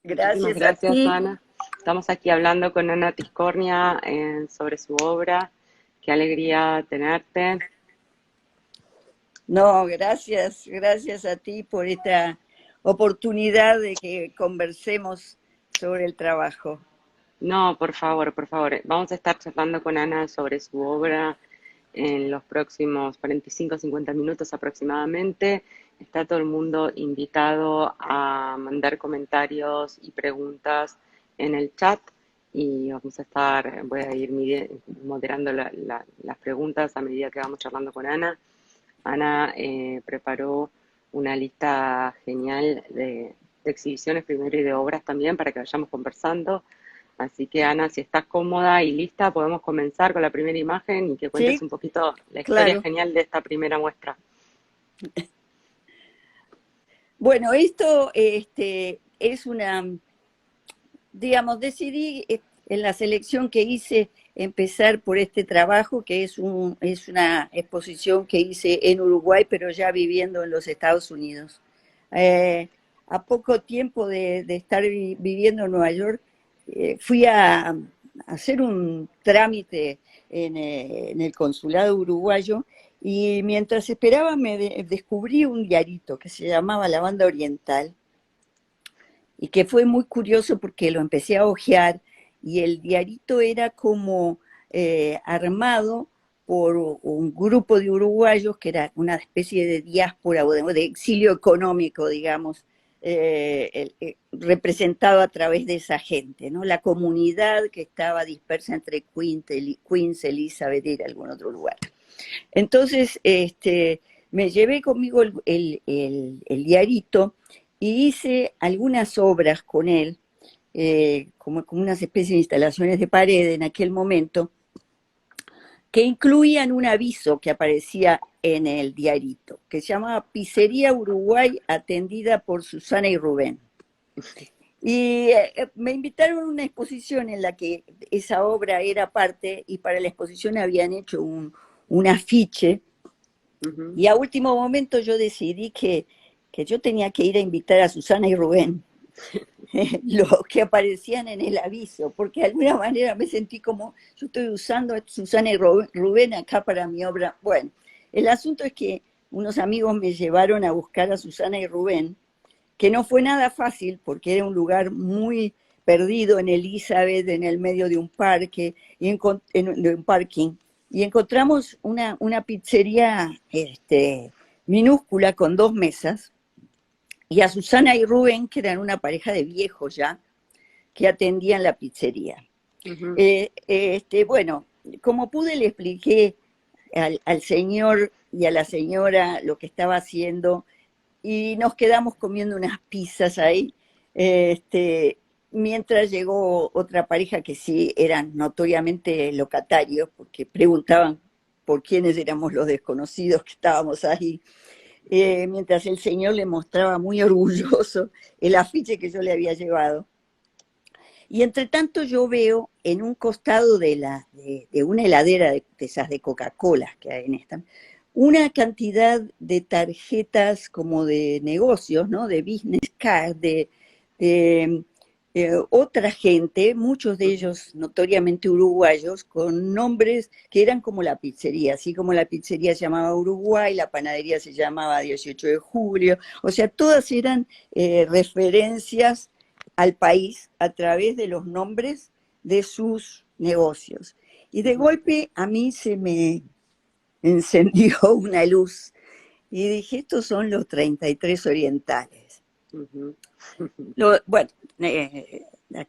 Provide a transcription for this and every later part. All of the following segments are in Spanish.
Muchísimas Gracias a gracias, ti. Ana. Estamos aquí hablando con Ana Tiscornia sobre su obra. Qué alegría tenerte. No, gracias a ti por esta oportunidad de que conversemos sobre el trabajo. No, por favor, por favor. Vamos a estar charlando con Ana sobre su obra en los próximos 45, 50 minutos aproximadamente. Está todo el mundo invitado a mandar comentarios y preguntas en el chat y voy a ir moderando las preguntas a medida que vamos charlando con Ana. Ana preparó una lista genial de exhibiciones primero y de obras también para que vayamos conversando. Así que Ana, si estás cómoda y lista, podemos comenzar con la primera imagen y que cuentes Sí, un poquito la historia claro. genial de esta primera muestra. Bueno, esto es digamos, decidí en la selección que hice empezar por este trabajo, que es una exposición que hice en Uruguay, pero ya viviendo en los Estados Unidos. Eh, a poco tiempo de estar viviendo en Nueva York, fui a hacer un trámite en el consulado uruguayo y mientras esperaba descubrí un diarito que se llamaba La Banda Oriental y que fue muy curioso porque lo empecé a hojear y el diarito era como armado por un grupo de uruguayos que era una especie de diáspora o de exilio económico, digamos, representado a través de esa gente, ¿no? La comunidad que estaba dispersa entre Queens, Elizabeth y algún otro lugar. Entonces, me llevé conmigo el diarito y hice algunas obras con él, como unas especies de instalaciones de pared en aquel momento, que incluían un aviso que aparecía en el diarito, que se llamaba Pizzería Uruguay, atendida por Susana y Rubén. Y me invitaron a una exposición en la que esa obra era parte, y para la exposición habían hecho un afiche. Ujú. Y a último momento yo decidí que yo tenía que ir a invitar a Susana y Rubén, los que aparecían en el aviso, porque de alguna manera me sentí como, yo estoy usando a Susana y Rubén acá para mi obra. Bueno, el asunto es que unos amigos me llevaron a buscar a Susana y Rubén, que no fue nada fácil porque era un lugar muy perdido en Elizabeth, en el medio de un parque, de un parking, y encontramos una pizzería minúscula con dos mesas, y a Susana y Rubén, que eran una pareja de viejos ya, que atendían la pizzería. Ujú. Bueno, como pude le expliqué al señor y a la señora lo que estaba haciendo, y nos quedamos comiendo unas pizzas ahí, mientras llegó otra pareja que sí eran notoriamente locatarios, porque preguntaban por quiénes éramos los desconocidos que estábamos ahí, mientras el señor le mostraba muy orgulloso el afiche que yo le había llevado. Y entre tanto yo veo en un costado de una heladera de esas de Coca-Cola que hay en esta, una cantidad de tarjetas como de negocios, ¿no? De business cards, de otra gente, muchos de ellos notoriamente uruguayos, con nombres que eran como la pizzería, así como la pizzería se llamaba Uruguay, la panadería se llamaba 18 de julio, o sea, todas eran referencias al país a través de los nombres de sus negocios. Y de Ujú. golpe a mí se me encendió una luz y dije, estos son los 33 orientales. Ujú. Bueno,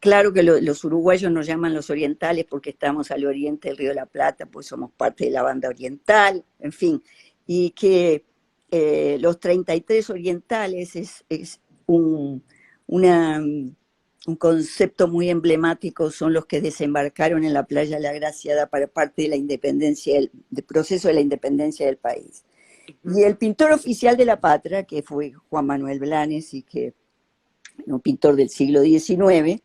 claro que los uruguayos nos llaman los orientales porque estamos al oriente del Río de la Plata, pues somos parte de la banda oriental, en fin, y que los 33 orientales es un, una, un concepto muy emblemático, son los que desembarcaron en la playa La Graciada para parte de la independencia, del proceso de la independencia del país. Ujú. Y el pintor oficial de la patria, que fue Juan Manuel Blanes, y que un pintor del siglo XIX,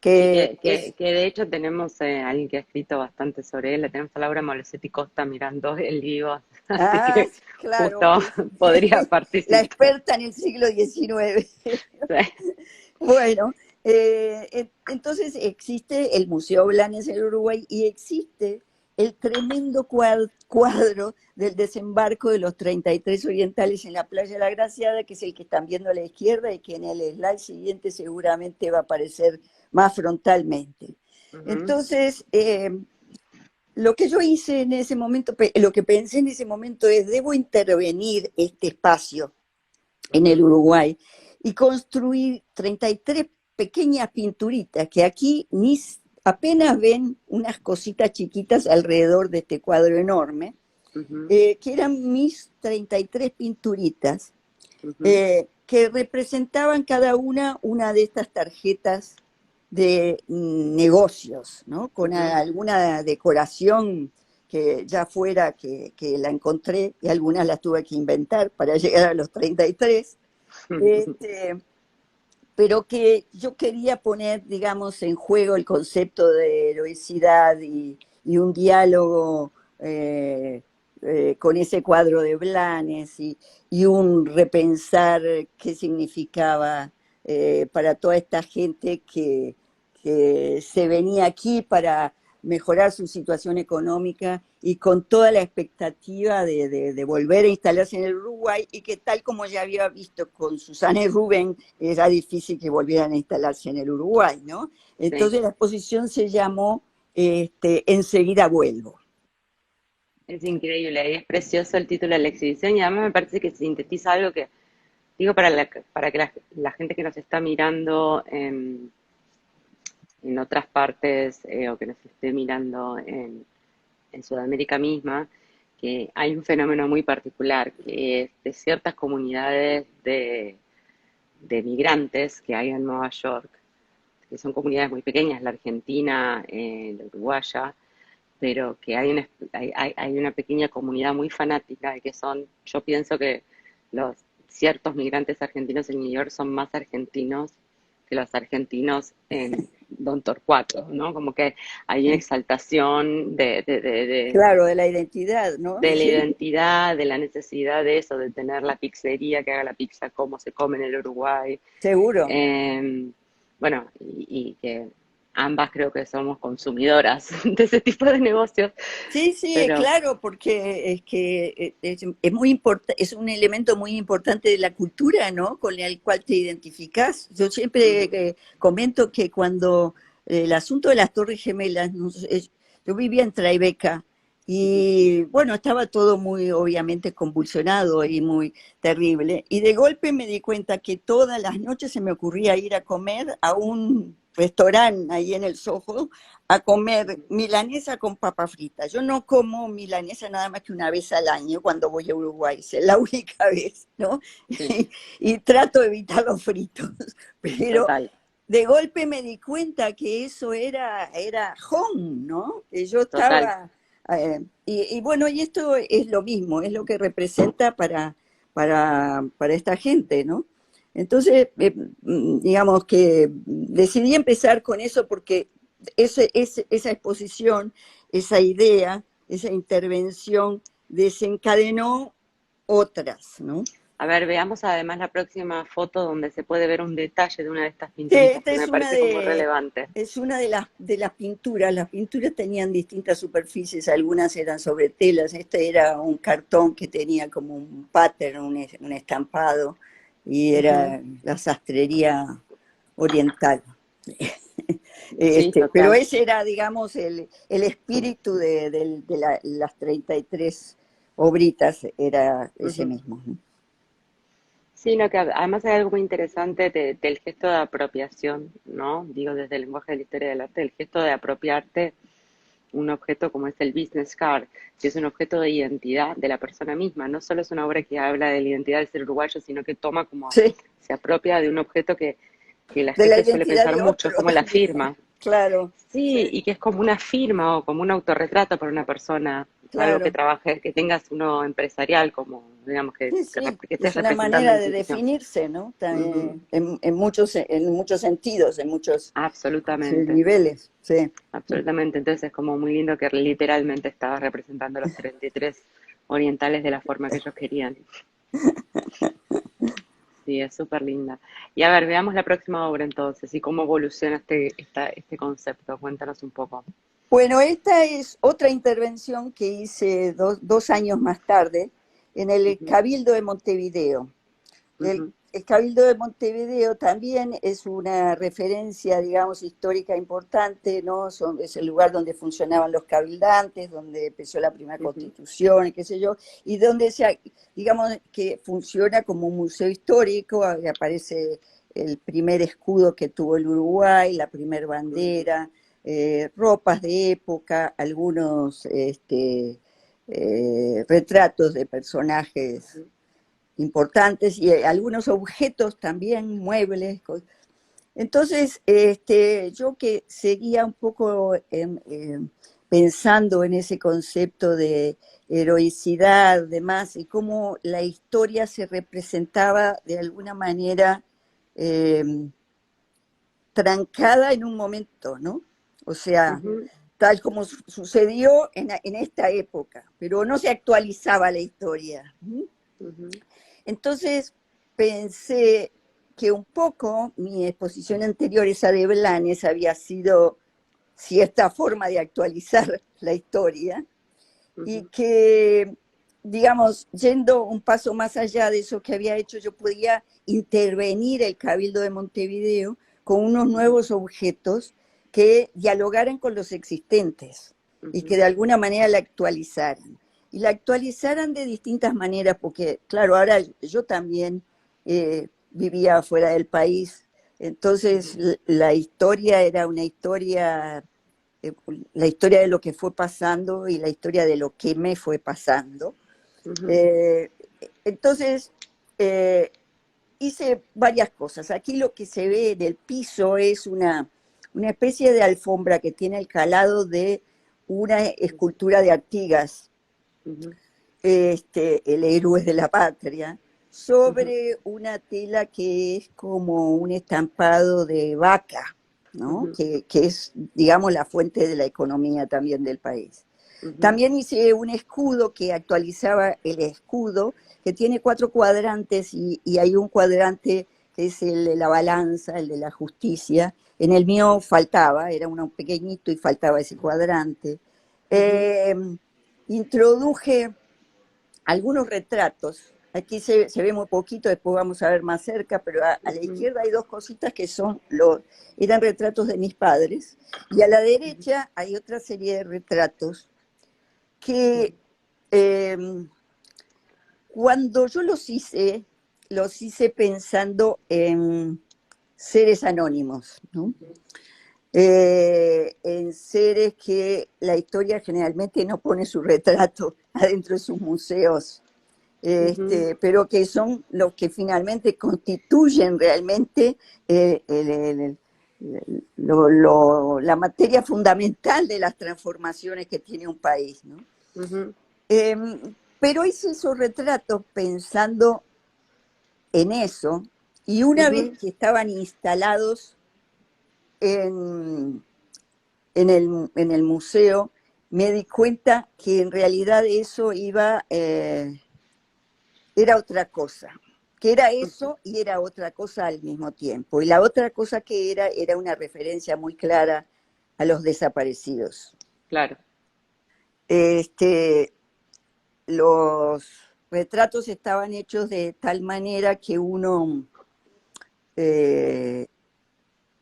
Sí, que es... que de hecho tenemos alguien que ha escrito bastante sobre él. La tenemos a Laura Molosetti Costa mirando el vivo, así Ah, que claro, justo que es podría la participar. experta en el siglo XIX. Sí. Bueno, Entonces existe el Museo Blanes en Uruguay y existe el tremendo cuadro del desembarco de los 33 orientales en la playa de la Graciada, que es el que están viendo a la izquierda y que en el slide siguiente seguramente va a aparecer más frontalmente. Entonces, lo que yo hice en ese momento, lo que pensé en ese momento es, debo intervenir este espacio en el Uruguay y construir 33 pequeñas pinturitas que aquí ni apenas ven unas cositas chiquitas alrededor de este cuadro enorme, que eran mis 33 pinturitas, que representaban cada una de estas tarjetas de negocios, ¿no? Con alguna decoración que ya fuera que la encontré, y algunas las tuve que inventar para llegar a los 33, pero que yo quería poner, digamos, en juego el concepto de heroicidad y un diálogo con ese cuadro de Blanes y un repensar qué significaba para toda esta gente que se venía aquí para mejorar su situación económica y con toda la expectativa de volver a instalarse en el Uruguay, y que tal como ya había visto con Susana y Rubén, era difícil que volvieran a instalarse en el Uruguay, ¿no? Entonces la exposición se llamó Enseguida vuelvo. Es increíble, y es precioso el título de la exhibición, y además me parece que sintetiza algo que, digo, para que la gente que nos está mirando en otras partes o que nos esté mirando en Sudamérica misma, que hay un fenómeno muy particular, que es de ciertas comunidades de migrantes que hay en Nueva York, que son comunidades muy pequeñas, la argentina, la uruguaya, pero que hay una pequeña comunidad muy fanática y que son, yo pienso que los ciertos migrantes argentinos en New York son más argentinos que los argentinos en Don Torcuato, ¿no? Como que hay una exaltación Claro, de la identidad, ¿no? de la Sí. identidad, de la necesidad de eso, de tener la pizzería que haga la pizza como se come en el Uruguay. Seguro. Bueno, y que ambas creo que somos consumidoras de ese tipo de negocios, Sí, sí, pero claro, porque es que es muy es un elemento muy importante de la cultura, ¿no? Con el cual te identificás. Yo siempre comento que cuando el asunto de las Torres Gemelas, yo vivía en Tribeca y bueno, estaba todo muy obviamente convulsionado y muy terrible. Y de golpe me di cuenta que todas las noches se me ocurría ir a comer a un restaurante ahí en el Soho, a comer milanesa con papa frita. Yo no como milanesa nada más que una vez al año cuando voy a Uruguay, es la única vez, ¿no? sí, Y trato de evitar los fritos, pero total, de golpe me di cuenta que eso era home, ¿no? Que yo total. estaba... y bueno, y esto es lo mismo, es lo que representa para esta gente, ¿no? Entonces, digamos que decidí empezar con eso porque esa exposición, esa idea, esa intervención desencadenó otras, ¿no? A ver, veamos además la próxima foto donde se puede ver un detalle de una de estas Sí, pinturitas que me parece como relevante. es una de las pinturas. Las pinturas tenían distintas superficies, algunas eran sobre telas. Este era un cartón que tenía como un pattern, un estampado, y Ujú. era la sastrería oriental. Sí, Pero total. ese era, digamos, el espíritu de las 33 obritas, era ese Ujú. mismo, ¿no? Sí, no, que además hay algo muy interesante del gesto de apropiación, ¿no? Digo, desde el lenguaje de la historia del arte, el gesto de apropiarte un objeto como es el business card, que es un objeto de identidad de la persona misma. No solo es una obra que habla de la identidad del ser uruguayo, sino que toma como, Sí, se apropia de un objeto que la de la gente suele identidad pensar de mucho, es otro, como la firma. claro, sí, Sí, y que es como una firma o como un autorretrato para una persona, algo que claro. trabaje, que tengas uno empresarial, como digamos Sí, sí, que es estés una representando manera una de institución. definirse, ¿no? Ujú. En muchos sentidos, en muchos Absolutamente, niveles, sí. absolutamente. Entonces es como muy lindo que literalmente estabas representando a los 33 orientales de la forma que ellos querían. sí, es súper linda. Y a ver, veamos la próxima obra entonces y cómo evoluciona este concepto. Cuéntanos un poco. Bueno, esta es otra intervención que hice dos años más tarde en el Ujú, Cabildo de Montevideo. ujú, El Cabildo de Montevideo también es una referencia, digamos, histórica importante, ¿no? Es el lugar donde funcionaban los cabildantes, donde empezó la primera ujú, constitución, y qué sé yo, y donde digamos, que funciona como un museo histórico, aparece el primer escudo que tuvo el Uruguay, la primera ujú, bandera, ropas de época, algunos retratos de personajes ujú, importantes y algunos objetos también, muebles. Entonces, yo que seguía un poco pensando en ese concepto de heroicidad, demás, y cómo la historia se representaba de alguna manera eh, trancada en un momento, ¿no? O sea, ujú, tal como sucedió en esta época, pero no se actualizaba la historia. ujú, Entonces pensé que un poco mi exposición anterior, esa de Blanes, había sido cierta forma de actualizar la historia y ujú, que, digamos, yendo un paso más allá de eso que había hecho, yo podía intervenir el Cabildo de Montevideo con unos ujú, nuevos objetos que dialogaran con los existentes y que ujú, de alguna manera la actualizaran. Y la actualizaran de distintas maneras, porque, claro, ahora yo también vivía fuera del país, entonces ujú, la historia era una historia, eh, la historia de lo que fue pasando y la historia de lo que me fue pasando. ujú, Eh, entonces, eh, hice varias cosas. Aquí lo que se ve en el piso es una especie de alfombra que tiene el calado de una escultura de Artigas, ujú, el héroe de la patria, ujú, sobre una tela que es como un estampado de vaca, ¿no? ujú, Que es, digamos, la fuente de la economía también del país. ujú, También hice un escudo que actualizaba el escudo, que tiene 4 cuadrantes y hay un cuadrante que es el de la balanza, el de la justicia. En el mío faltaba, era uno pequeñito y faltaba ese cuadrante. ujú, Eh, Introduje algunos retratos. Aquí se ve muy poquito, después vamos a ver más cerca, pero a la ujú, izquierda hay dos cositas que eran retratos de mis padres, y a la derecha hay otra serie de retratos que eh, cuando yo los hice pensando en seres anónimos, ¿no? En seres que la historia generalmente no pone su retrato adentro de sus museos, ujú, pero que son los que finalmente constituyen realmente la materia fundamental de las transformaciones que tiene un país, ¿no? ujú, Eh, pero hice esos retratos pensando en eso, y una vez ujú, que estaban instalados en, en el museo, me di cuenta que en realidad eso era otra cosa, que era ujú. eso y era otra cosa al mismo tiempo. Y la otra cosa que era una referencia muy clara a los desaparecidos. Claro. Este, los retratos estaban hechos de tal manera que uno eh,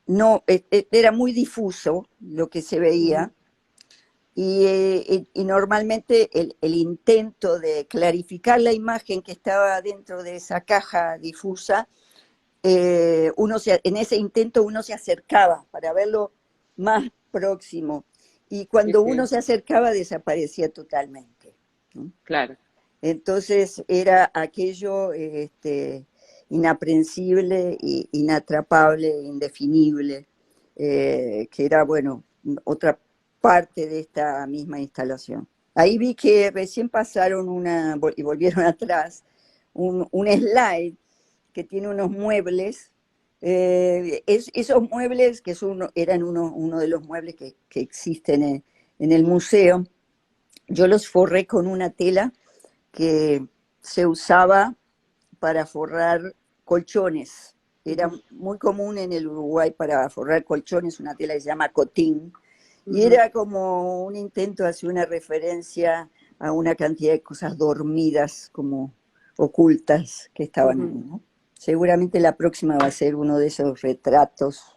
no, era muy difuso lo que se Ujú, veía, y normalmente el intento de clarificar la imagen que estaba dentro de esa caja difusa, en ese intento uno se acercaba para verlo más próximo, y sí, cuando uno sí, se acercaba desaparecía totalmente, ¿no? claro. Entonces era aquello inaprensible, inatrapable, indefinible, que era, bueno, otra parte de esta misma instalación. Ahí vi que recién pasaron y volvieron atrás, un slide que tiene unos muebles. Esos muebles que eran uno de los muebles que existen en el museo, yo los forré con una tela que se usaba para forrar colchones. Era Ujú, muy común en el Uruguay para forrar colchones una tela que se llama cotín, y ujú, era como un intento de hacer una referencia a una cantidad de cosas dormidas, como ocultas, que estaban ujú. ahí, ¿no? Seguramente la próxima va a ser uno de esos retratos.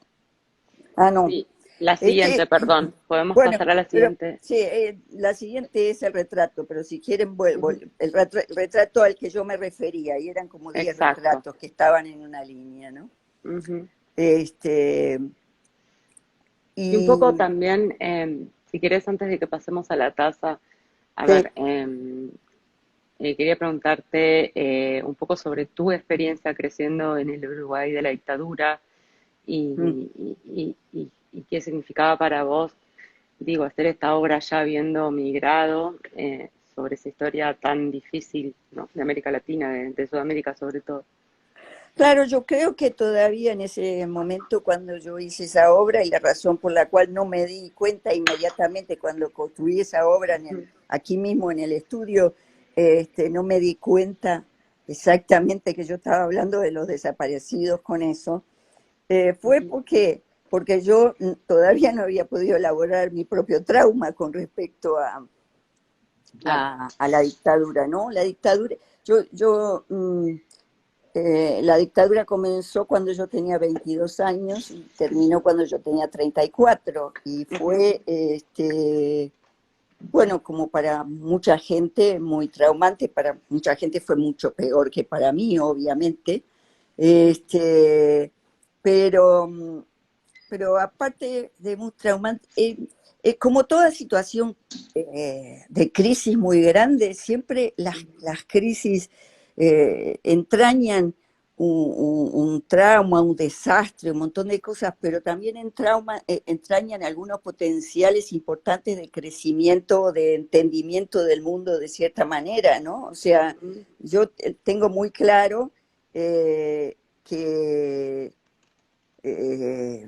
Ah, no. Sí, la siguiente, Este, perdón. Podemos bueno, pasar a la pero siguiente. sí, la siguiente es el retrato, pero si quieren, Ujú, el retrato al que yo me refería, y eran como 10 exacto. retratos que estaban en una línea, ¿no? Ujú. Este, Y un poco y también, si querés, antes de que pasemos a la taza, a sí, ver, quería preguntarte un poco sobre tu experiencia creciendo en el Uruguay de la dictadura mm. y qué significaba para vos, digo, hacer esta obra ya habiendo migrado sobre esa historia tan difícil, ¿no? De América Latina, de Sudamérica sobre todo. Claro, yo creo que todavía en ese momento cuando yo hice esa obra, y la razón por la cual no me di cuenta inmediatamente cuando construí esa obra Ujú, aquí mismo en el estudio, no me di cuenta exactamente que yo estaba hablando de los desaparecidos con eso, fue ujú, porque yo todavía no había podido elaborar mi propio trauma con respecto claro. a la dictadura, ¿no? La dictadura, la dictadura comenzó cuando yo tenía 22 años y terminó cuando yo tenía 34, y Ujú, fue, bueno, como para mucha gente muy traumante, para mucha gente fue mucho peor que para mí, obviamente. ujú, Este, pero, pero aparte de muy traumante, como toda situación de crisis muy grande, siempre las crisis entrañan un trauma, un desastre, un montón de cosas, pero también entrañan algunos potenciales importantes de crecimiento, de entendimiento del mundo de cierta manera, ¿no? O sea, ujú, yo tengo muy claro que eh,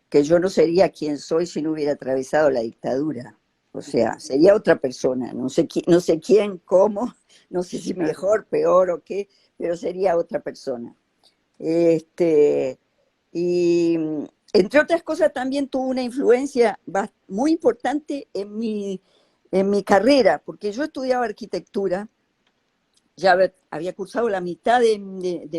que yo no sería quien soy si no hubiera atravesado la dictadura. O sea, ujú, sería otra persona, no sé quién, cómo, no sé si claro. mejor, peor o qué, pero sería otra persona. Este, y entre otras cosas también tuvo una influencia muy importante en mi carrera, porque yo estudiaba arquitectura, ya había cursado la mitad de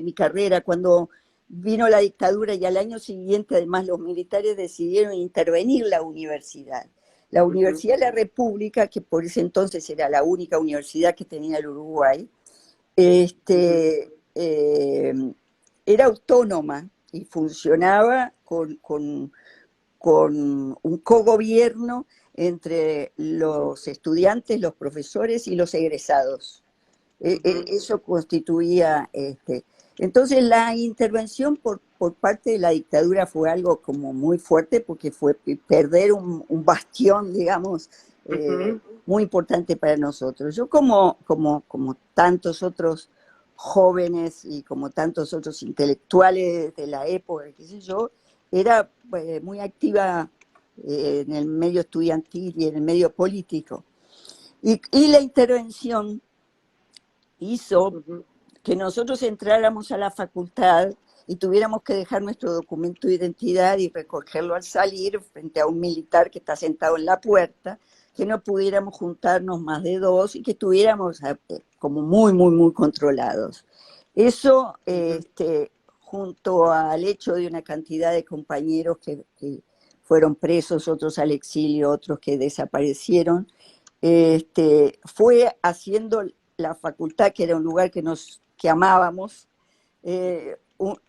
mi carrera cuando vino la dictadura, y al año siguiente además los militares decidieron intervenir la universidad. La Ujú, Universidad de la República, que por ese entonces era la única universidad que tenía el Uruguay, ujú, era autónoma y funcionaba con un cogobierno entre ujú, los estudiantes, los profesores y los egresados. ujú, Eso constituía, entonces la intervención por parte de la dictadura fue algo como muy fuerte, porque fue perder un bastión, digamos, ujú, muy importante para nosotros. Yo como tantos otros jóvenes y como tantos otros intelectuales de la época, qué sé yo, era muy activa en el medio estudiantil y en el medio político. Y la intervención hizo ujú, que nosotros entráramos a la facultad y tuviéramos que dejar nuestro documento de identidad y recogerlo al salir frente a un militar que está sentado en la puerta, que no pudiéramos juntarnos más de dos y que estuviéramos como muy controlados. Eso, ujú, junto al hecho de una cantidad de compañeros que fueron presos, otros al exilio, otros que desaparecieron, fue haciendo la facultad, que era un lugar que amábamos,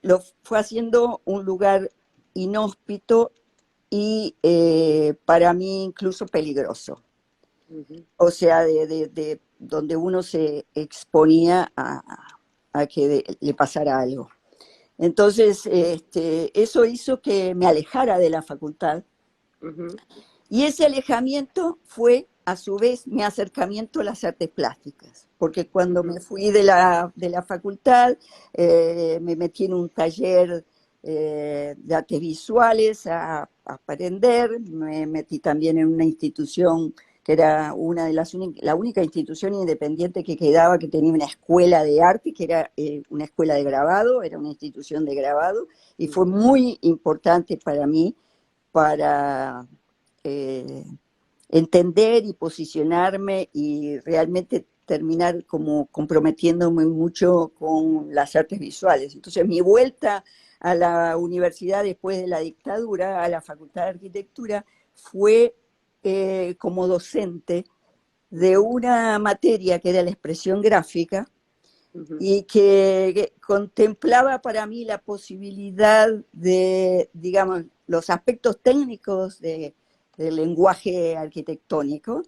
lo fue haciendo un lugar inhóspito y para mí incluso peligroso. ujú, O sea, de donde uno se exponía a que le pasara algo. Entonces, eso hizo que me alejara de la facultad, ujú, y ese alejamiento fue, a su vez, mi acercamiento a las artes plásticas, porque cuando ujú, me fui de la facultad, me metí en un taller de artes visuales a aprender, me metí también en una institución que era la única institución independiente que quedaba, que tenía una escuela de arte, que era una escuela de grabado, era una institución de grabado, y fue muy importante para mí para eh, entender y posicionarme y realmente terminar como comprometiéndome mucho con las artes visuales. Entonces mi vuelta a la universidad después de la dictadura, a la Facultad de Arquitectura, fue como docente de una materia que era la expresión gráfica y que contemplaba para mí la posibilidad de, digamos, los aspectos técnicos del lenguaje arquitectónico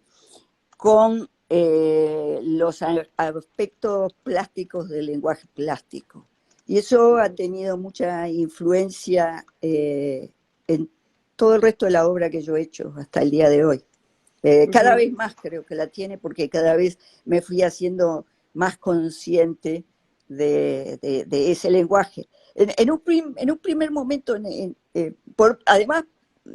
con los aspectos plásticos del lenguaje plástico. Y eso ha tenido mucha influencia en todo el resto de la obra que yo he hecho hasta el día de hoy. Cada vez más creo que la tiene, porque cada vez me fui haciendo más consciente de ese lenguaje. En un primer momento, además,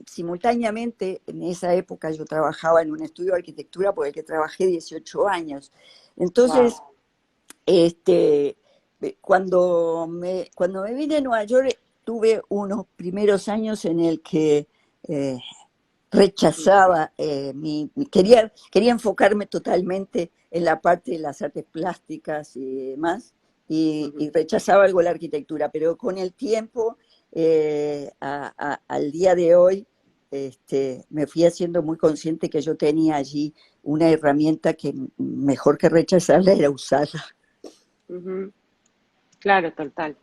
simultáneamente, en esa época yo trabajaba en un estudio de arquitectura por el que trabajé 18 años. Entonces, Wow. cuando me vine a Nueva York, tuve unos primeros años en el que rechazaba, quería enfocarme totalmente en la parte de las artes plásticas y demás, y rechazaba algo la arquitectura, pero con el tiempo, al día de hoy, me fui haciendo muy consciente que yo tenía allí una herramienta que mejor que rechazarla era usarla. Claro, total.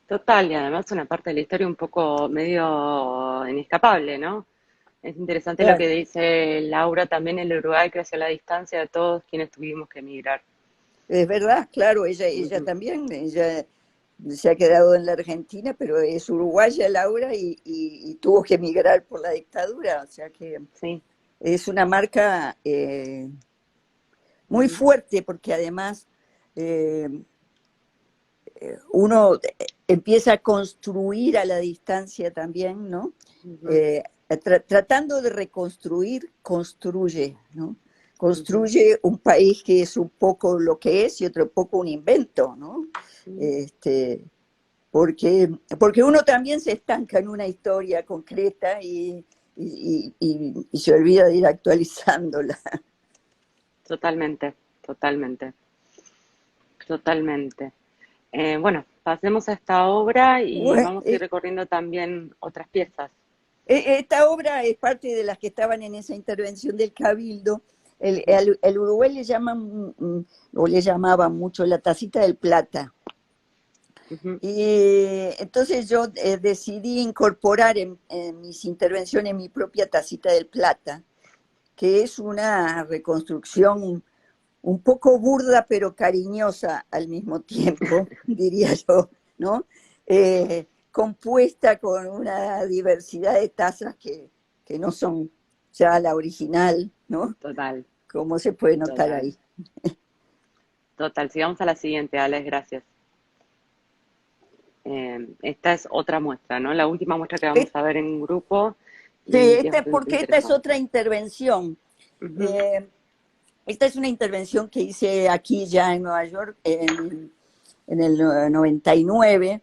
Total, y además una parte de la historia un poco medio inescapable, ¿no? Es interesante lo Claro. que dice Laura, también el Uruguay creció a la distancia de todos quienes tuvimos que emigrar. Es verdad, claro, ella Ujú. también, ella se ha quedado en la Argentina, pero es uruguaya Laura y tuvo que emigrar por la dictadura, o sea que Sí. es una marca muy Ujú, fuerte porque además eh, uno empieza a construir a la distancia también, ¿no? ujú, Eh, Tratando de reconstruir, construye, ¿no? ujú, Construye un país que es un poco lo que es y otro poco un invento, ¿no? ujú. Este, porque uno también se estanca en una historia concreta y se olvida de ir actualizándola. Totalmente, totalmente, totalmente. Bueno, pasemos a esta obra y Bueno, vamos a ir recorriendo también otras piezas. esta obra es parte de las que estaban en esa intervención del Cabildo. Ujú, El Uruguay le llaman, o le llamaban mucho la tacita del plata. ujú, Y entonces yo decidí incorporar en mis intervenciones mi propia tacita del plata, que es una reconstrucción un poco burda pero cariñosa al mismo tiempo, diría yo, ¿no? Compuesta con una diversidad de tazas que no son ya la original, ¿no? total, Como se puede notar total, ahí. total. Sigamos a la siguiente, Alex, gracias. Esta es otra muestra, ¿no? La última muestra que vamos Es- a ver en grupo Sí, y que es bastante porque esta es interesante. otra intervención. Ujú, Eh, Esta es una intervención que hice aquí ya en Nueva York en el 99,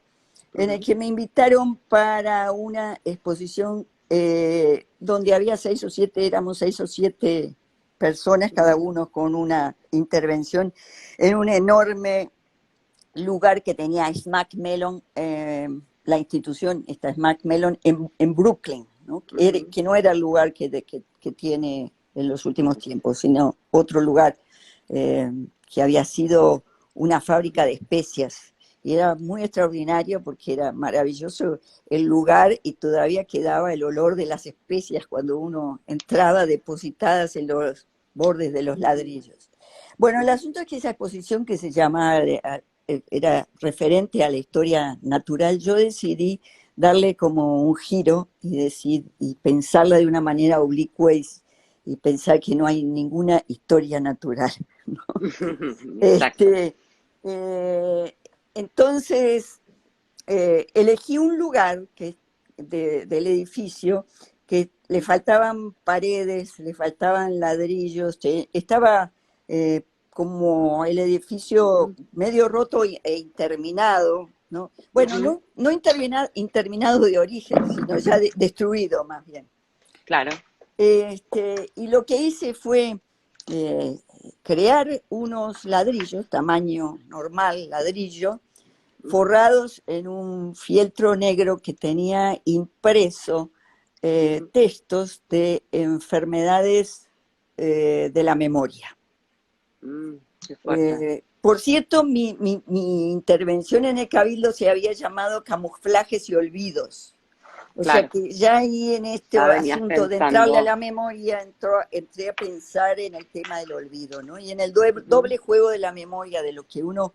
en el ujú, que me invitaron para una exposición donde había éramos 6 o 7 personas, cada ujú, uno con una intervención en un enorme lugar que tenía Smack Mellon, la institución, esta Smack Mellon, en Brooklyn, ¿no? ujú, Que no era el lugar que tiene en los últimos tiempos, sino otro lugar eh, que había sido una fábrica de especias. Y era muy extraordinario porque era maravilloso el lugar y todavía quedaba el olor de las especias cuando uno entraba depositadas en los bordes de los ujú, ladrillos. Bueno, el ujú, asunto es que esa exposición que se llama era referente a la historia natural, yo decidí darle como un giro y pensarla de una manera oblicua y pensar que no hay ninguna historia natural. exacto. Este, eh, entonces, elegí un lugar del edificio que le faltaban paredes, le faltaban ladrillos, estaba como el edificio Ujú, medio roto e interminado, ¿no? Bueno, ujú, no interminado de origen, sino ya destruido más bien. claro. Y lo que hice fue eh, crear unos ladrillos, tamaño normal, ladrillo, Ujú, forrados en un fieltro negro que tenía impreso ujú, textos de enfermedades de la memoria. qué fuerte. Por cierto, mi intervención en el Cabildo se había llamado Camuflajes y Olvidos. O sea Claro, que ya ahí en este ya venías asunto de entrarle a pensando. la memoria, entré a pensar en el tema del olvido, ¿no? Y en el Ujú, doble juego de la memoria, de lo que uno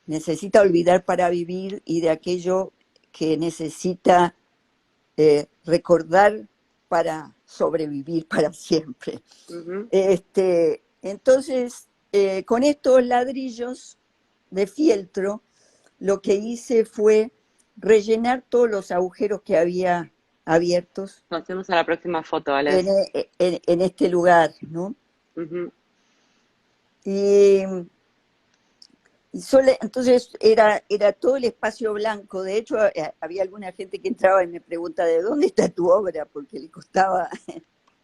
necesita olvidar para vivir y de aquello que necesita recordar para sobrevivir para siempre. ujú, Entonces, con estos ladrillos de fieltro, lo que ujú. hice fue rellenar todos los agujeros que había abiertos Pasemos a la próxima foto, Alex. en este lugar, ¿no? Ujú, Y, entonces era todo el espacio blanco. De hecho, había alguna gente que entraba y me pregunta, ¿de dónde está tu obra? Porque le costaba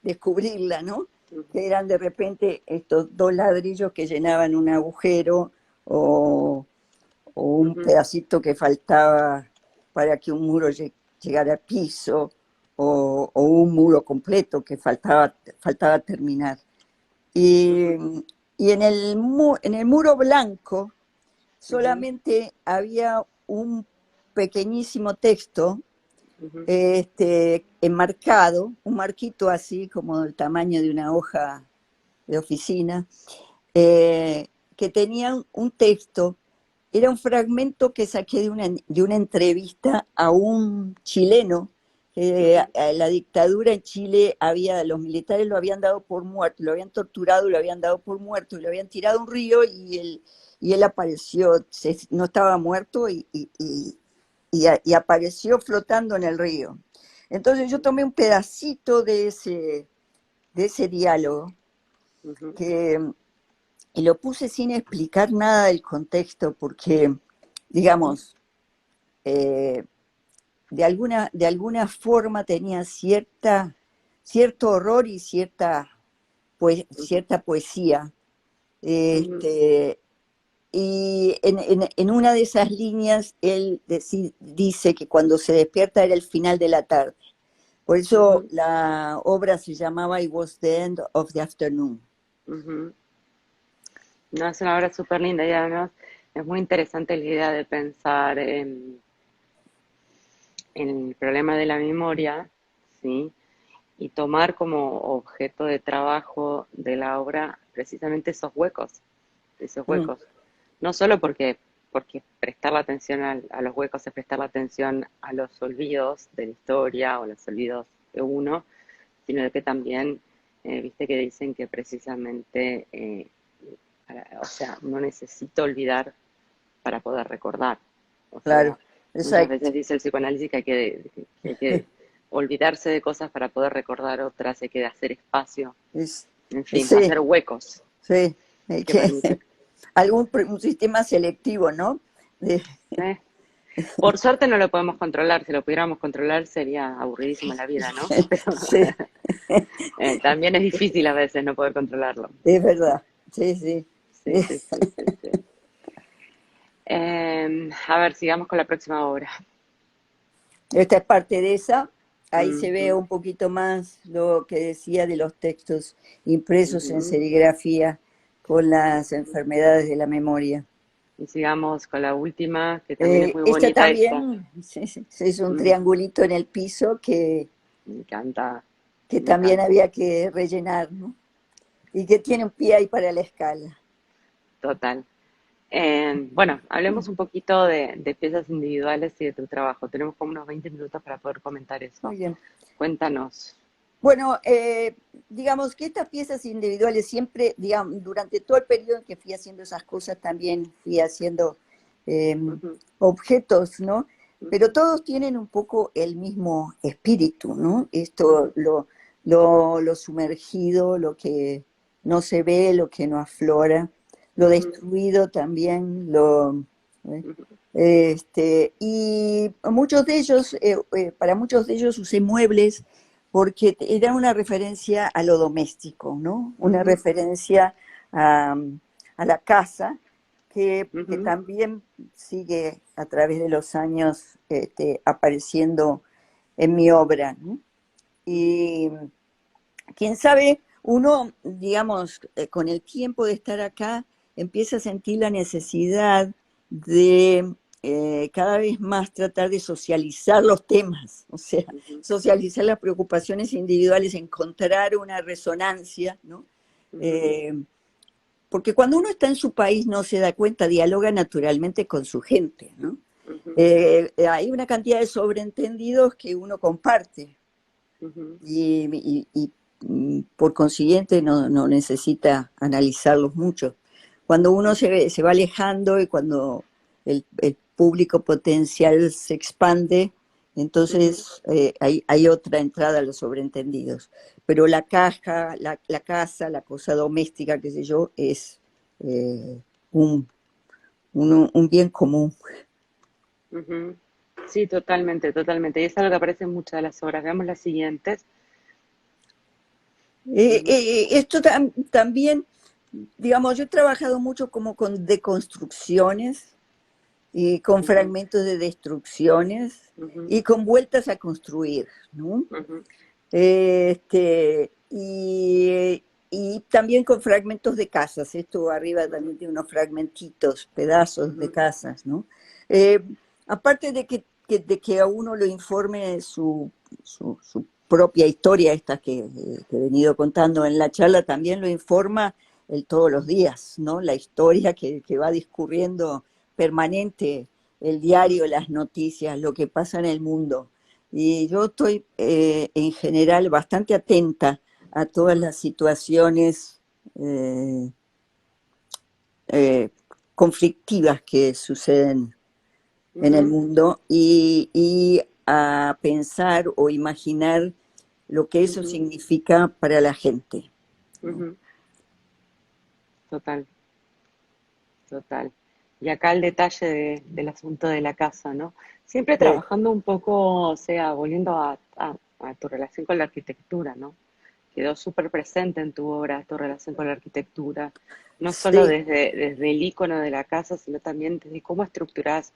descubrirla, ¿no? ujú, Que eran de repente estos dos ladrillos que llenaban un agujero o, o un ujú, pedacito que faltaba para que un muro llegara al piso o un muro completo que faltaba terminar. Y, ujú, y en el muro blanco ujú, solamente había un pequeñísimo texto ujú, enmarcado, un marquito así como del tamaño de una hoja de oficina, que tenía un texto. Era un fragmento que saqué de una entrevista a un chileno, que ujú, a la dictadura en Chile los militares lo habían dado por muerto, lo habían torturado, lo habían dado por muerto, y lo habían tirado a un río y él apareció, no estaba muerto y apareció flotando en el río. Entonces yo tomé un pedacito de ese diálogo ujú, que, y lo puse sin explicar nada del contexto, porque, ujú, digamos, eh, de alguna forma tenía cierto horror y ujú, cierta poesía. ujú, Este, y en una de esas líneas él dice que cuando se despierta era el final de la tarde. Por eso ujú, la obra se llamaba It was the end of the afternoon. ujú. No, es una obra súper linda y además es muy interesante la idea de pensar en el problema de la memoria, ¿sí? Y tomar como objeto de trabajo de la obra precisamente esos Mm, huecos. No solo porque prestar la atención a los huecos es prestar la atención a los olvidos de la historia o los olvidos de uno, sino que también, viste que dicen que precisamente, o sea, no necesito olvidar para poder recordar. O claro, sea, muchas exacto. veces dice el psicoanálisis que hay que olvidarse de cosas para poder recordar otras, hay que hacer espacio, Es, en fin, sí, hacer huecos sí, hay que que, permiten. un sistema selectivo, ¿no? De- ¿Eh? Por suerte no lo podemos controlar, si lo pudiéramos controlar sería aburridísima la vida, ¿no? Pero sí, también es difícil a veces no poder controlarlo. es verdad, sí, sí. Sí, sí, sí, sí, sí. A ver, sigamos con la próxima obra. Esta es parte de esa. Ahí se ve Ujú, un poquito más lo que decía de los textos impresos en ujú, serigrafía con las ujú. enfermedades de la memoria. Y sigamos con la última, que también es muy Esta bonita esta. también se hizo un Mm, triangulito en el piso me encanta, que me también encanta. había que rellenar, ¿no? Y que tiene un pie ahí para la escala. Total. Bueno, hablemos un poquito de piezas individuales y de tu trabajo. Tenemos como unos 20 minutos para poder comentar eso. Muy bien. Cuéntanos. Bueno, digamos que estas piezas individuales siempre, digamos, durante todo el periodo en que fui haciendo esas cosas, también fui haciendo eh, Ujú, objetos, ¿no? pero todos tienen un poco el mismo espíritu, ¿no? Esto, lo sumergido, lo que no se ve, lo que no aflora, lo destruido también, ¿eh? Y muchos de ellos, para muchos de ellos usé muebles porque era una referencia a lo doméstico, ¿no? Una referencia a, a la casa que también sigue a través de los años apareciendo en mi obra, ¿no? Y quién sabe, uno, digamos, con el tiempo de estar acá, empieza a sentir la necesidad de cada vez más tratar de socializar los temas, o sea, socializar las preocupaciones individuales, encontrar una resonancia, ¿no? Eh, porque cuando uno está en su país no se da cuenta, dialoga naturalmente con su gente, ¿no? Hay una cantidad de sobreentendidos que uno comparte y por consiguiente no necesita analizarlos mucho. Cuando uno se va alejando y cuando el público potencial se expande, entonces hay otra entrada a los sobreentendidos. Pero la caja, la casa, la cosa doméstica, qué sé yo, es eh, un, un bien común. Sí, totalmente, totalmente. Y es algo que aparece en muchas de las obras. Veamos las siguientes. Esto también, digamos, yo he trabajado mucho como con deconstrucciones y con Ujú, fragmentos de destrucciones ujú, y con vueltas a construir, ¿no? ujú, Y también con fragmentos de casas. Esto arriba también tiene unos fragmentitos, pedazos de ujú, casas, ¿no? Eh, Aparte de que a uno lo informe su propia historia, esta que he venido contando en la charla, también lo informa el todos los días, ¿no? La historia que va discurriendo permanente, el diario, las noticias, lo que pasa en el mundo. Y yo estoy en general bastante atenta a todas las situaciones eh, eh, conflictivas que suceden en el ujú, mundo y a pensar o imaginar lo que eso ujú, significa para la gente, ¿no? ujú. Total, total. Y acá el detalle del asunto de la casa, ¿no? Siempre Sí, trabajando un poco, o sea, volviendo a tu relación con la arquitectura, ¿no? Quedó súper presente en tu obra tu relación con la arquitectura, no solo sí, desde el icono de la casa, sino también desde cómo estructurás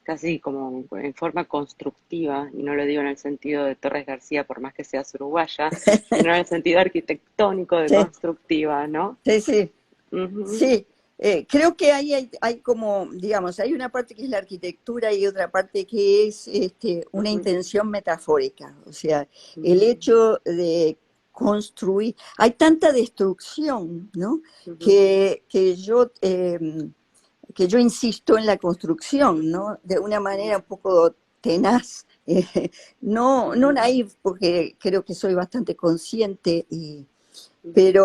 casi como en forma constructiva, y no lo digo en el sentido de Torres García, por más que seas uruguaya, sino en el sentido arquitectónico de sí, constructiva, ¿no? sí, sí. Ujú, Sí, creo que ahí hay como, digamos, hay una parte que es la arquitectura y otra parte que es una ujú, intención metafórica. O sea, el ujú, hecho de construir, hay tanta destrucción, ¿no? ujú, Que yo insisto en la construcción, ¿no? De una manera un poco tenaz, no ujú, naif, porque creo que soy bastante consciente, ujú,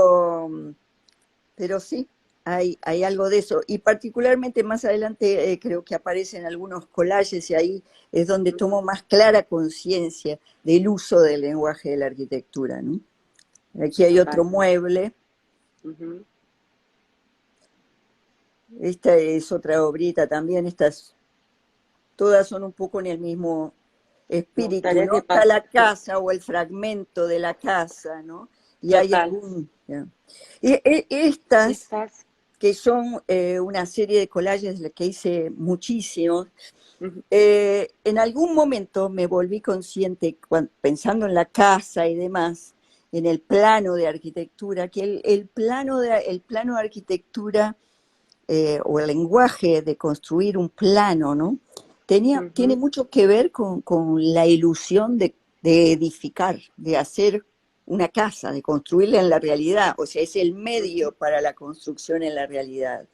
pero sí, hay algo de eso. Y particularmente más adelante creo que aparecen algunos collages y ahí es donde ujú, tomo más clara conciencia del uso del lenguaje de la arquitectura, ¿no? Aquí hay otro total. mueble, Ujú. esta es otra obrita también, estas todas son un poco en el mismo Me espíritu, gustaría ¿no? que Está la que casa o el fragmento de la casa, ¿no? Y hay total. algún... ¿ya? Estas Estas, que son una serie de collages de que hice muchísimos. ujú, En algún momento me volví consciente, pensando en la casa y demás, en el plano de arquitectura, que el plano de arquitectura o el lenguaje de construir un plano, ¿no? Tiene ujú, mucho que ver con la ilusión de edificar, de hacer una casa, de construirla en la realidad, o sea, es el ujú, medio para la construcción en la realidad.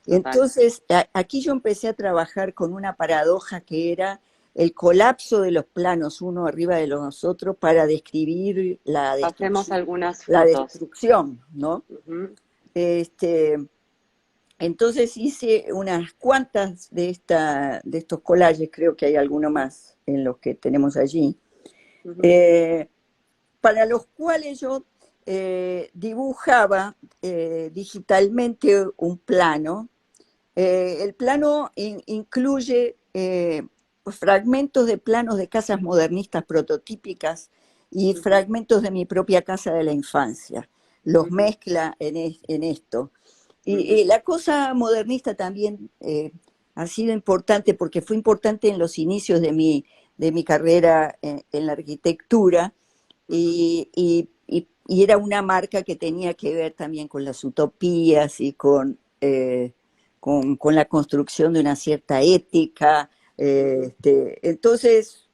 total. Entonces, aquí yo empecé a trabajar con una paradoja que era el colapso de los planos uno arriba de los otros para describir Pasemos algunas la fotos. destrucción, ¿no? Ujú, Este, entonces hice unas cuantas de estos collages, creo que hay alguno más en los que tenemos allí, Ujú, eh, para los cuales yo dibujaba digitalmente un plano. El plano incluye pues, fragmentos de planos de casas modernistas prototípicas y ujú, fragmentos de mi propia casa de la infancia. Los ujú, mezcla en esto. ujú, Y la cosa modernista también ha sido importante porque fue importante en los inicios de mi carrera en la arquitectura ujú. y era una marca que tenía que ver también con las utopías y con la construcción de una cierta ética. Ujú. Entonces,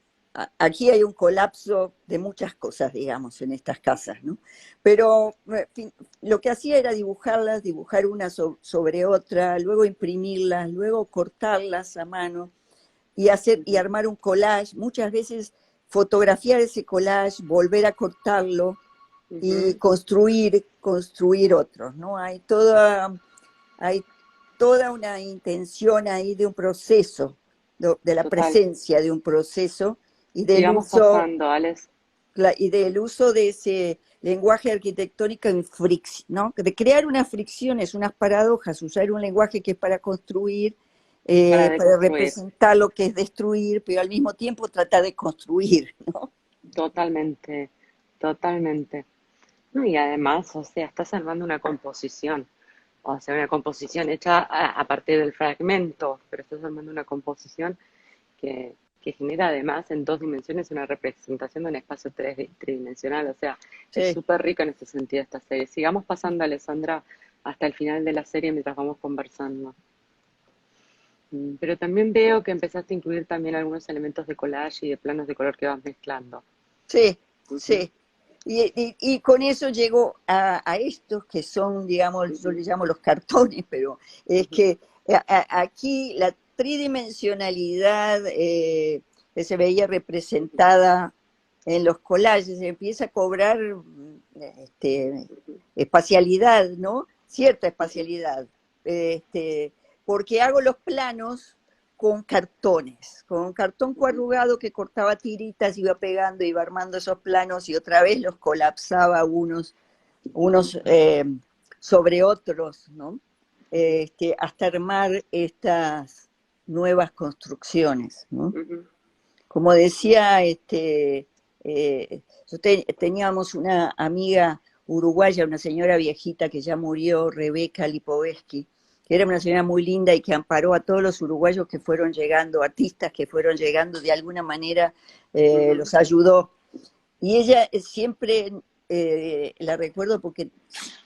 aquí hay un colapso de muchas cosas, digamos, en estas casas, ¿no? Pero lo que hacía era dibujarlas, dibujar una sobre otra, luego imprimirlas, luego cortarlas a mano y Ujú, armar un collage, muchas veces fotografiar ese collage, volver a cortarlo y ujú. construir otros, ¿no? Hay toda una intención ahí de un proceso, de la Total. presencia de un proceso y del Sigamos uso, pasando, Alex. y del uso de ese lenguaje arquitectónico en ¿no? De crear unas fricciones, unas paradojas, usar un lenguaje que es para construir, Para para deconstruir. representar lo que es destruir, pero al mismo tiempo tratar de construir, ¿no? Totalmente, totalmente. No, y además, o sea, estás armando una composición. O sea, una composición hecha a partir del fragmento, pero estás armando una composición que genera además en dos dimensiones una representación de un espacio tridimensional. O sea, es Sí. súper rica en ese sentido esta serie. Sigamos pasando, Alessandra, hasta el final de la serie mientras vamos conversando. Pero también veo que empezaste a incluir también algunos elementos de collage y de planos de color que vas mezclando. Sí, Ujú, sí. Y con eso llego a estos que son, digamos, yo ujú, les llamo los cartones, pero es ujú, que aquí la tridimensionalidad que se veía representada en los collages empieza a cobrar espacialidad, ¿no? Cierta ujú, espacialidad. Porque hago los planos con cartones, con un cartón ujú, coarrugado que cortaba tiritas, iba pegando, iba armando esos planos y otra vez los colapsaba ujú, unos sobre otros, ¿no? Hasta armar estas nuevas construcciones, ¿no? ujú, Como decía, teníamos una amiga uruguaya, una señora viejita que ya murió, Rebeca Lipovetsky, que era una señora muy linda y que amparó a todos los uruguayos que fueron llegando, artistas que fueron llegando, de alguna manera ujú. los ayudó. Y ella siempre, la recuerdo porque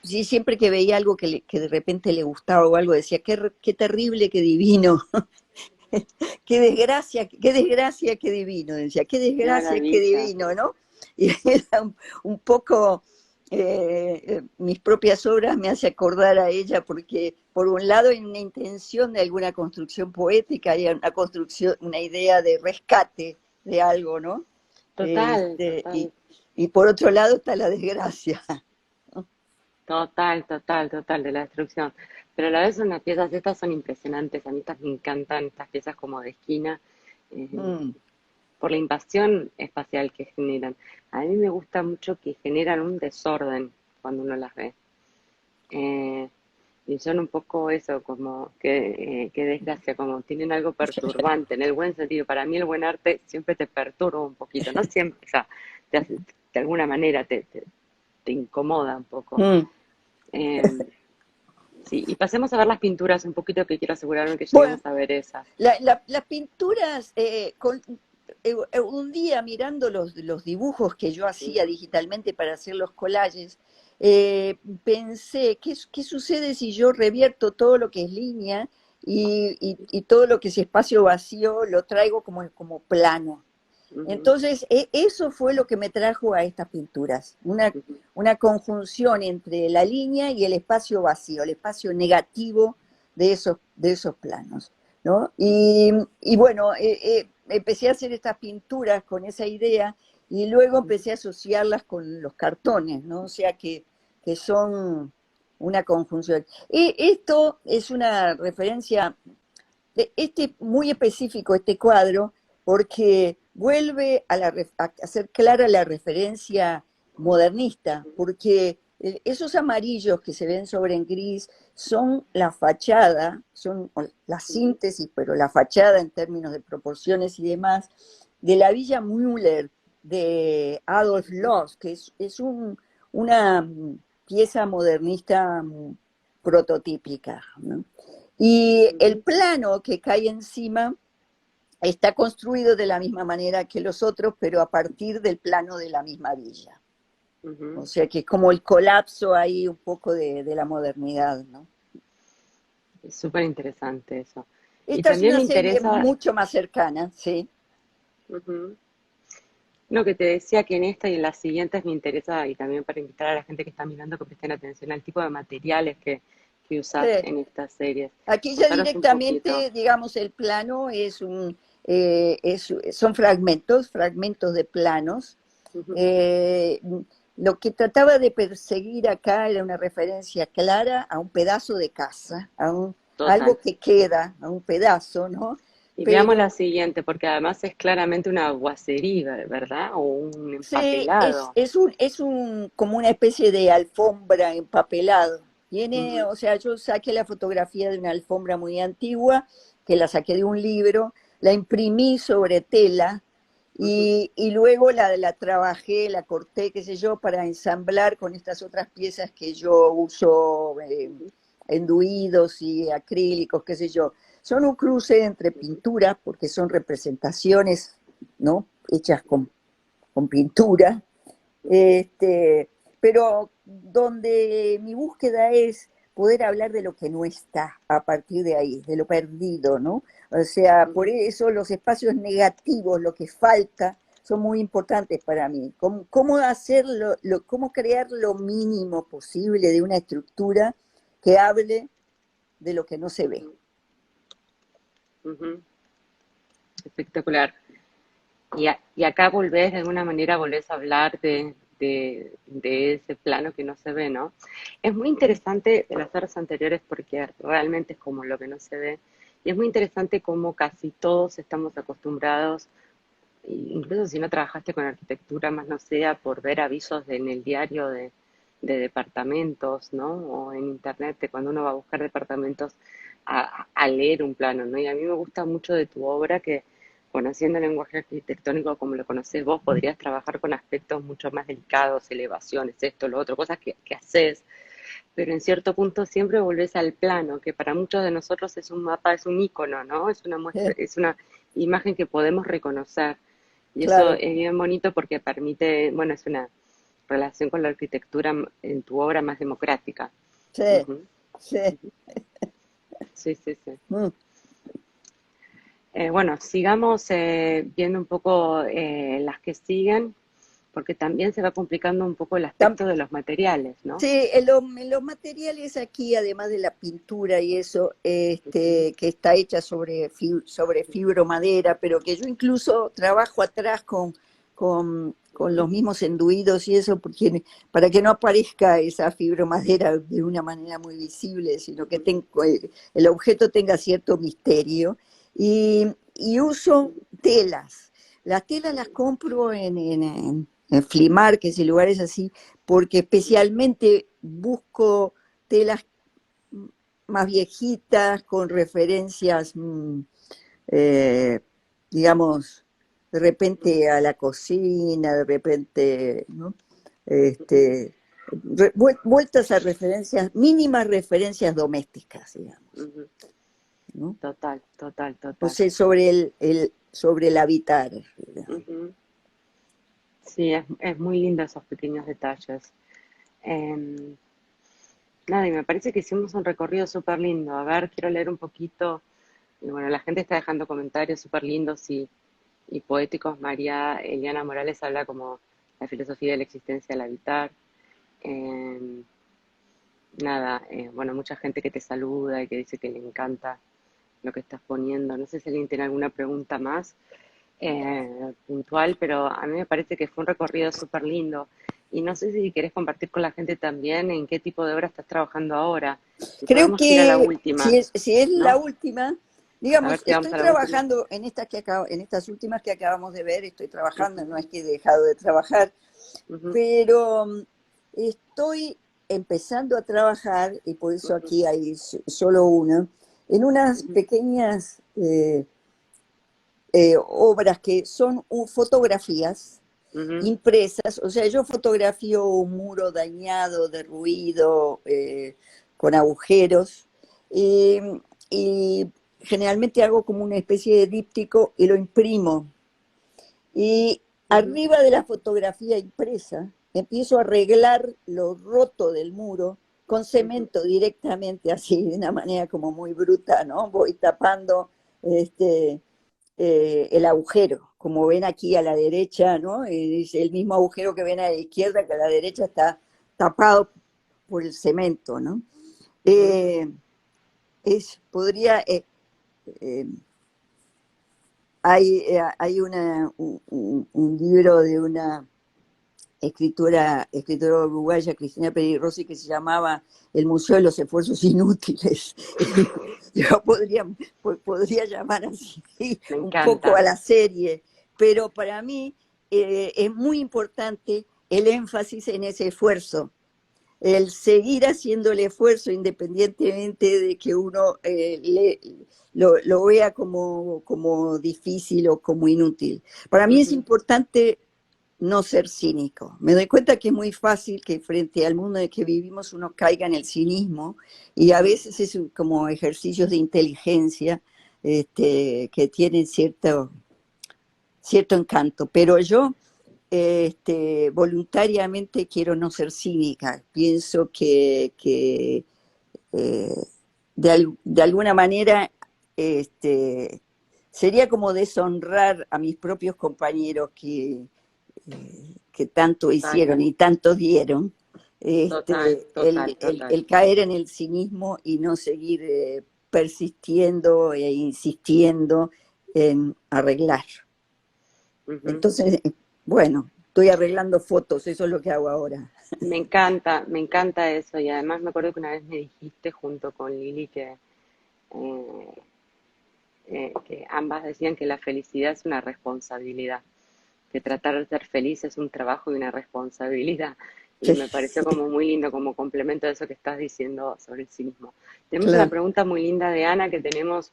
sí, siempre que veía algo que de repente le gustaba o algo, decía, qué terrible, qué divino. Qué desgracia, qué desgracia, qué divino, decía, qué Qué desgracia, qué maravilla. divino, ¿no? Y era un poco, mis propias obras me hace acordar a ella porque por un lado hay una intención de alguna construcción poética, hay una construcción, una idea de rescate de algo, ¿no? Total, Este, total, y, y por otro lado está la desgracia. total, total, total de la destrucción. Pero a la vez unas piezas estas son impresionantes. A mí estas me encantan, estas piezas como de esquina, eh, Mm, por la invasión espacial que generan. A mí me gusta mucho que generan un desorden cuando uno las ve. Eh, y son un poco eso, como que desgracia, como tienen algo perturbante, en el buen sentido. Para mí el buen arte siempre te perturba un poquito, no siempre, o sea, de alguna manera te incomoda un poco. mm. Eh, sí, y pasemos a ver las pinturas un poquito, que quiero asegurarme que Bueno, lleguemos a ver esas. las pinturas, un día mirando los dibujos que yo hacía Ujú, digitalmente para hacer los collages, pensé, ¿qué sucede si yo revierto todo lo que es línea y todo lo que es espacio vacío lo traigo como plano? ujú, Entonces, eso fue lo que me trajo a estas pinturas, ujú, una conjunción entre la línea y el espacio vacío, el espacio negativo de esos planos, ¿no? Y bueno, empecé a hacer estas pinturas con esa idea y luego ujú, empecé a asociarlas con los cartones, ¿no? O sea que son una conjunción. Y esto es una referencia, muy específico este cuadro, porque vuelve a hacer clara la referencia modernista, porque esos amarillos que se ven sobre en gris son la fachada, son la síntesis, pero la fachada en términos de proporciones y demás, de la Villa Müller de Adolf Loos, que una pieza modernista prototípica, ¿no? Y el plano que cae encima está construido de la misma manera que los otros, pero a partir del plano de la misma villa. O sea que es como el colapso ahí un poco de la modernidad, ¿no? Es súper interesante eso. Y Esta es también una me serie interesa, mucho más cercana, sí. ujú, no, que te decía que en esta y en las siguientes me interesa, y también para invitar a la gente que está mirando que presten atención al tipo de materiales que usas Sí. en estas series. Aquí ya Contanos un poquito. directamente, digamos, el plano son fragmentos de planos. Ujú, Eh, lo que trataba de perseguir acá era una referencia clara a un pedazo de casa, total. algo que queda, a un pedazo, ¿no? Y veamos Pero la siguiente, porque además es claramente una aguacería, ¿verdad? O un sí, empapelado. como una especie de alfombra empapelado. Tiene, Ujú, o sea, yo saqué la fotografía de una alfombra muy antigua, que la saqué de un libro, la imprimí sobre tela ujú, y luego la trabajé, la corté, qué sé yo, para ensamblar con estas otras piezas que yo uso, ujú, enduidos y acrílicos, qué sé yo. Son un cruce entre ujú, pintura, porque son representaciones, ¿no? Hechas con pintura, ujú, este, pero donde mi búsqueda es poder hablar de lo que no está a partir de ahí, de lo perdido, ¿no? O sea, por ujú, eso los espacios negativos, lo que falta, son muy importantes para mí. ¿Cómo hacerlo, cómo crear lo mínimo posible de una estructura que hable de lo que no se ve? ujú, ujú. Espectacular. Y acá volvés, de alguna manera, volvés a hablar de ese plano que no se ve, ¿no? Es muy interesante de las horas anteriores porque realmente es como lo que no se ve. Y es muy interesante cómo casi todos estamos acostumbrados, incluso si no trabajaste con arquitectura, más no sea por ver avisos en el diario de departamentos, ¿no? O en internet, de cuando uno va a buscar departamentos, a leer un plano, ¿no? Y a mí me gusta mucho de tu obra que, conociendo el lenguaje arquitectónico como lo conocés vos, podrías trabajar con aspectos mucho más delicados, elevaciones, esto, lo otro, cosas que haces, pero en cierto punto siempre volvés al plano, que para muchos de nosotros es un mapa, es un icono, ¿no? Es una muestra, es una imagen que podemos reconocer. Y eso Claro, es bien bonito porque permite, bueno, es una relación con la arquitectura en tu obra más democrática. sí, Ujú. sí. Sí, sí, sí. Mm. Bueno, sigamos viendo un poco las que siguen, porque también se va complicando un poco el aspecto de los materiales, ¿no? Sí, en los materiales aquí, además de la pintura y eso, Ujú, que está hecha sobre fibromadera, pero que yo incluso trabajo atrás con los mismos enduidos y eso, porque para que no aparezca esa fibromadera de una manera muy visible, sino que ujú, el objeto tenga cierto misterio. Y uso telas. Las telas las compro en flea markets y lugares así, porque especialmente busco telas más viejitas, con referencias, eh, digamos, de repente a la cocina, de repente, ¿no? ujú, Este, vueltas a referencias, mínimas referencias domésticas, digamos, ujú. ¿no? Total, total, O total. sea, sobre el habitar. Ujú. Sí, es muy lindo esos pequeños detalles. Em, Nada, y me parece que hicimos un recorrido súper lindo. A ver, quiero leer un poquito. Y bueno, la gente está dejando comentarios súper lindos y poéticos. María Eliana Morales habla como la filosofía de la existencia al habitar. Em, Nada, bueno, mucha gente que te saluda y que dice que le encanta lo que estás poniendo. No sé si alguien tiene alguna pregunta más puntual, pero a mí me parece que fue un recorrido súper lindo. y no sé si querés compartir con la gente también en qué tipo de obra estás trabajando ahora. Si Creo podemos ir a la que última, si es la ¿no? última, A ver digamos, si vamos estoy a la última. trabajando en en estas últimas que acabamos de ver, estoy trabajando, no es que he dejado de trabajar, Ujú, pero estoy empezando a trabajar, y por eso ujú, aquí hay solo una, en unas ujú, pequeñas obras que son fotografías ujú, impresas, o sea, yo fotografío un muro dañado, derruido, con agujeros, y, y generalmente hago como una especie de díptico y lo imprimo. Y ujú, arriba de la fotografía impresa, empiezo a arreglar lo roto del muro con ujú, cemento directamente, así, de una manera como muy bruta, ¿no? Voy tapando este, el agujero, como ven aquí a la derecha, ¿no? Es el mismo agujero que ven a la izquierda, que a la derecha está tapado por el cemento, ¿no? ujú. Eh, podría, eh, hay un libro de una escritora uruguaya, Cristina Peri Rossi, que se llamaba El Museo de los Esfuerzos Inútiles. Yo podría llamar así Me un poco encanta. a la serie, pero para mí es muy importante el énfasis en ese esfuerzo, el seguir haciendo el esfuerzo independientemente de que uno lo vea como difícil o como inútil. Para mí es Ujú, importante no ser cínico. Me doy cuenta que es muy fácil que frente al mundo en el que vivimos uno caiga en el cinismo y a ujú, veces es como ejercicios de inteligencia que tienen cierto encanto, pero yo voluntariamente quiero no ser cínica. Pienso que eh, de alguna manera este, sería como deshonrar a mis propios compañeros que tanto total, hicieron y tanto dieron, total, total, total. el caer en el cinismo y no seguir persistiendo e insistiendo en arreglar. Ujú. Entonces, bueno, estoy arreglando fotos, eso es lo que hago ahora. Me encanta eso y además me acuerdo que una vez me dijiste junto con Lili eh, que ambas decían que la felicidad es una responsabilidad, que tratar de ser feliz es un trabajo y una responsabilidad. Y Sí, me pareció como muy lindo, como complemento de eso que estás diciendo sobre el cinismo. Tenemos una claro. pregunta muy linda de Ana, que tenemos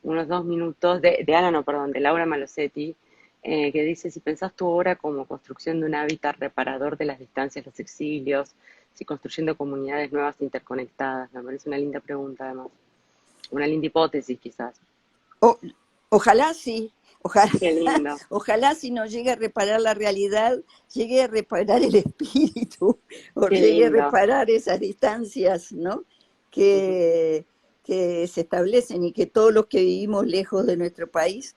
unos 2 minutos, de Ana, no, perdón, de Laura Malosetti, que dice, si pensás tu obra como construcción de un hábitat reparador de las distancias, los exilios, si construyendo comunidades nuevas interconectadas, me parece una linda pregunta además, una linda hipótesis quizás. O- ojalá sí, ojalá, Qué lindo, ojalá si no llegue a reparar la realidad, llegue a reparar el espíritu, o qué llegue a lindo. reparar esas distancias, ¿no? Ujú. Que, que se establecen y que todos los que vivimos lejos de nuestro país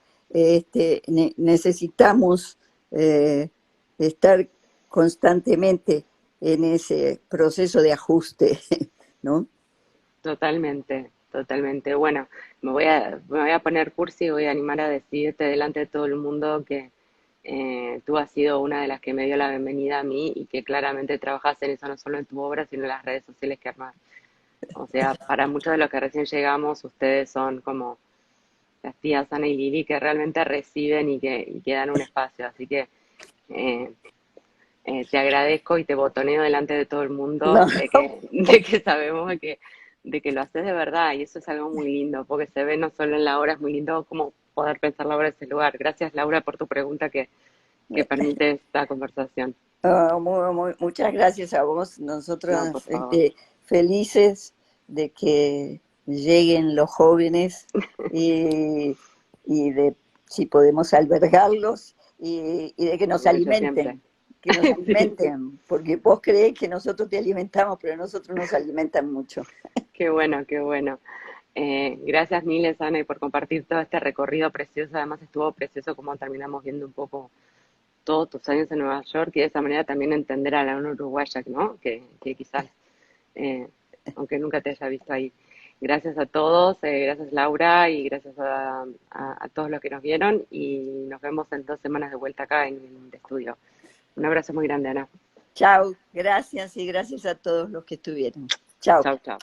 necesitamos eh, estar constantemente en ese proceso de ajuste, ¿no? Totalmente, totalmente. Bueno, me voy a poner cursi y voy a animar a decirte delante de todo el mundo que tú has sido una de las que me dio la bienvenida a mí y que claramente trabajas en eso no solo en tu obra, sino en las redes sociales que armas. O sea, para muchos de los que recién llegamos, ustedes son como las tías Ana y Lili que realmente reciben y que dan un espacio. Así que eh, te agradezco y te botoneo delante de todo el mundo No, de que sabemos de que lo haces de verdad y eso es algo muy lindo porque se ve no solo en la obra, es muy lindo como poder pensar la obra en ese lugar. Gracias Laura por tu pregunta que permite esta conversación. muchas gracias a vos. No, por Nosotros favor. felices de que lleguen los jóvenes y, y de si podemos albergarlos y de Bueno, yo siempre. que nos Sí, alimenten, porque vos creés que nosotros te alimentamos, pero nosotros nos alimentan mucho. qué bueno, qué bueno. Gracias miles, Ana, y por compartir todo este recorrido precioso. Además estuvo precioso como terminamos viendo un poco todos tus años en Nueva York y de esa manera también entender a la Unión Uruguaya, ¿no? Que quizás, eh, aunque nunca te haya visto ahí. Gracias a todos, gracias Laura y gracias a todos los que nos vieron y nos vemos en 2 semanas de vuelta acá en el estudio. Un abrazo muy grande, Ana. Chao, gracias y gracias a todos los que estuvieron. Chao. Chau, chau.